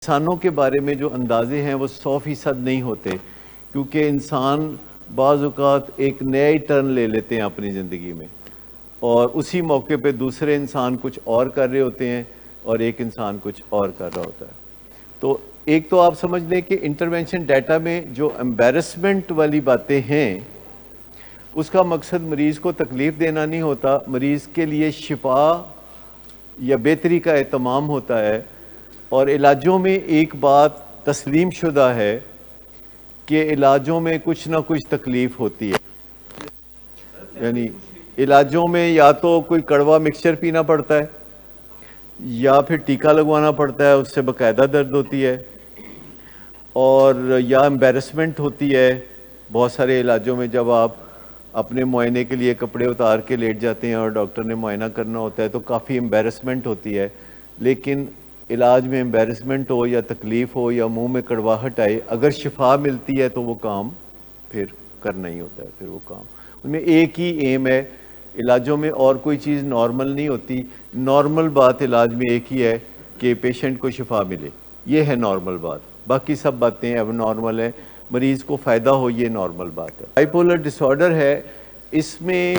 انسانوں کے بارے میں جو اندازے ہیں وہ 100% نہیں ہوتے، کیونکہ انسان بعض اوقات ایک نیا ہی ٹرن لے لیتے ہیں اپنی زندگی میں، اور اسی موقع پہ دوسرے انسان کچھ اور کر رہے ہوتے ہیں اور ایک انسان کچھ اور کر رہا ہوتا ہے۔ تو ایک تو آپ سمجھ لیں کہ انٹرونشن ڈیٹا میں جو امبیرسمنٹ والی باتیں ہیں اس کا مقصد مریض کو تکلیف دینا نہیں ہوتا، مریض کے لیے شفا یا بہتری کا اہتمام ہوتا ہے۔ اور علاجوں میں ایک بات تسلیم شدہ ہے کہ علاجوں میں کچھ نہ کچھ تکلیف ہوتی ہے، یعنی علاجوں میں یا تو کوئی کڑوا مکسچر پینا پڑتا ہے یا پھر ٹیکا لگوانا پڑتا ہے، اس سے باقاعدہ درد ہوتی ہے، اور یا امبیرسمنٹ ہوتی ہے۔ بہت سارے علاجوں میں جب آپ اپنے معائنے کے لیے کپڑے اتار کے لیٹ جاتے ہیں اور ڈاکٹر نے معائنہ کرنا ہوتا ہے تو کافی امبیرسمنٹ ہوتی ہے، لیکن علاج میں امبیرسمنٹ ہو یا تکلیف ہو یا منہ میں کڑواہٹ آئے، اگر شفا ملتی ہے تو وہ کام پھر کرنا ہی ہوتا ہے۔ پھر وہ کام ان میں ایک ہی ایم ہے، علاجوں میں اور کوئی چیز نارمل نہیں ہوتی۔ نارمل بات علاج میں ایک ہی ہے کہ پیشنٹ کو شفا ملے، یہ ہے نارمل بات، باقی سب باتیں اب نارمل ہیں، مریض کو فائدہ ہو، یہ نارمل بات ہے۔ بائی پولر ڈس آرڈر ہے، اس میں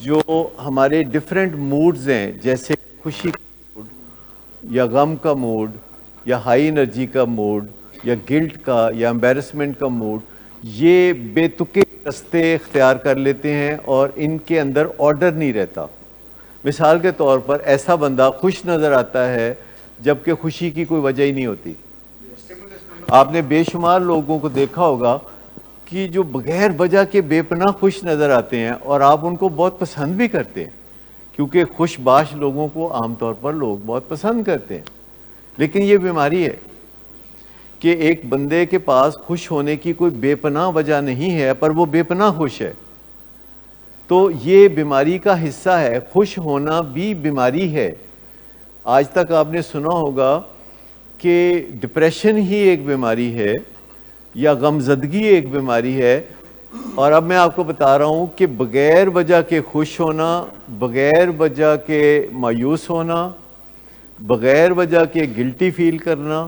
جو ہمارے ڈیفرنٹ موڈز ہیں، جیسے خوشی یا غم کا موڈ یا ہائی انرجی کا موڈ یا گلٹ کا یا امبیرسمنٹ کا موڈ، یہ بے تکے رستے اختیار کر لیتے ہیں اور ان کے اندر آرڈر نہیں رہتا۔ مثال کے طور پر ایسا بندہ خوش نظر آتا ہے جبکہ خوشی کی کوئی وجہ ہی نہیں ہوتی۔ آپ نے بے شمار لوگوں کو دیکھا ہوگا کہ جو بغیر وجہ کے بے پناہ خوش نظر آتے ہیں اور آپ ان کو بہت پسند بھی کرتے ہیں، کیونکہ خوش باش لوگوں کو عام طور پر لوگ بہت پسند کرتے ہیں۔ لیکن یہ بیماری ہے کہ ایک بندے کے پاس خوش ہونے کی کوئی بے پناہ وجہ نہیں ہے پر وہ بے پناہ خوش ہے، تو یہ بیماری کا حصہ ہے۔ خوش ہونا بھی بیماری ہے۔ آج تک آپ نے سنا ہوگا کہ ڈپریشن ہی ایک بیماری ہے یا غمزدگی ایک بیماری ہے، اور اب میں آپ کو بتا رہا ہوں کہ بغیر وجہ کے خوش ہونا، بغیر وجہ کے مایوس ہونا، بغیر وجہ کے گلٹی فیل کرنا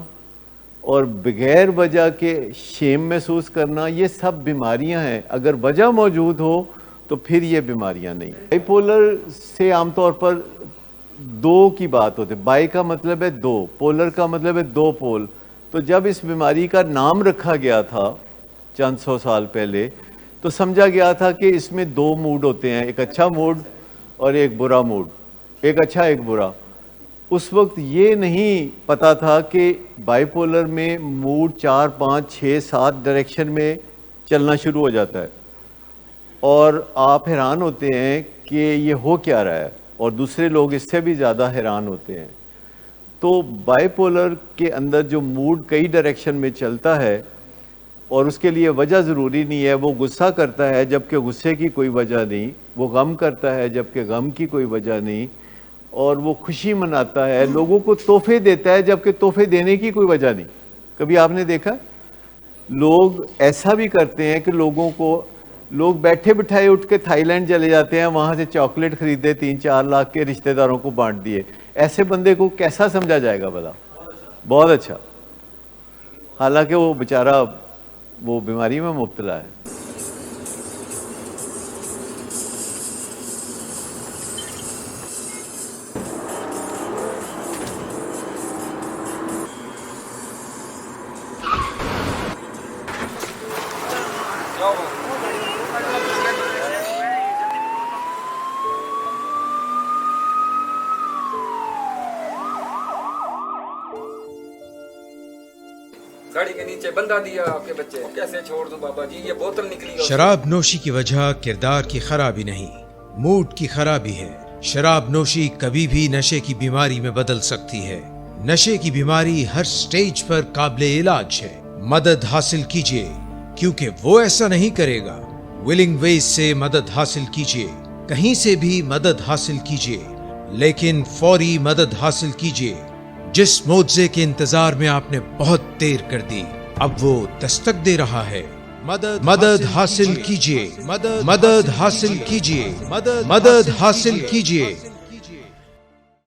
اور بغیر وجہ کے شیم محسوس کرنا، یہ سب بیماریاں ہیں۔ اگر وجہ موجود ہو تو پھر یہ بیماریاں نہیں۔ بائی پولر سے عام طور پر دو کی بات ہوتی ہے۔ بائی کا مطلب ہے دو، پولر کا مطلب ہے دو پول۔ تو جب اس بیماری کا نام رکھا گیا تھا چند سو سال پہلے تو سمجھا گیا تھا کہ اس میں دو موڈ ہوتے ہیں، ایک اچھا موڈ اور ایک برا موڈ، ایک اچھا ایک برا۔ اس وقت یہ نہیں پتا تھا کہ بائی پولر میں موڈ 4 5 6 7 ڈائریکشن میں چلنا شروع ہو جاتا ہے، اور آپ حیران ہوتے ہیں کہ یہ ہو کیا رہا ہے، اور دوسرے لوگ اس سے بھی زیادہ حیران ہوتے ہیں۔ تو بائی پولر کے اندر جو موڈ کئی ڈائریکشن میں چلتا ہے اور اس کے لیے وجہ ضروری نہیں ہے، وہ غصہ کرتا ہے جبکہ غصے کی کوئی وجہ نہیں، وہ غم کرتا ہے جبکہ غم کی کوئی وجہ نہیں، اور وہ خوشی مناتا ہے، لوگوں کو تحفے دیتا ہے جبکہ تحفے دینے کی کوئی وجہ نہیں۔ کبھی آپ نے دیکھا لوگ ایسا بھی کرتے ہیں کہ لوگ بیٹھے بٹھائے اٹھ کے تھائی لینڈ چلے جاتے ہیں، وہاں سے چاکلیٹ خریدے 3 4 لاکھ کے، رشتہ داروں کو بانٹ دیے۔ ایسے بندے کو کیسا سمجھا جائے گا بھلا؟ بہت اچھا، حالانکہ وہ بیچارہ وہ بیماری میں مبتلا ہے۔ گاڑی کے نیچے بندہ دیا آپ کے بچے، کیسے چھوڑ دوں بابا جی، یہ بوتل نکلی۔ شراب نوشی کی وجہ کردار کی خرابی نہیں، موڈ کی خرابی ہے۔ شراب نوشی کبھی بھی نشے کی بیماری میں بدل سکتی ہے۔ نشے کی بیماری ہر سٹیج پر قابل علاج ہے۔ مدد حاصل کیجیے، کیونکہ وہ ایسا نہیں کرے گا۔ ولنگ ویز سے مدد حاصل کیجیے، کہیں سے بھی مدد حاصل کیجیے، لیکن فوری مدد حاصل کیجیے۔ جس معجزے کے انتظار میں آپ نے بہت دیر کر دی، اب وہ دستک دے رہا ہے۔ مدد حاصل کیجیے، مدد حاصل کیجیے، مدد حاصل کیجیے۔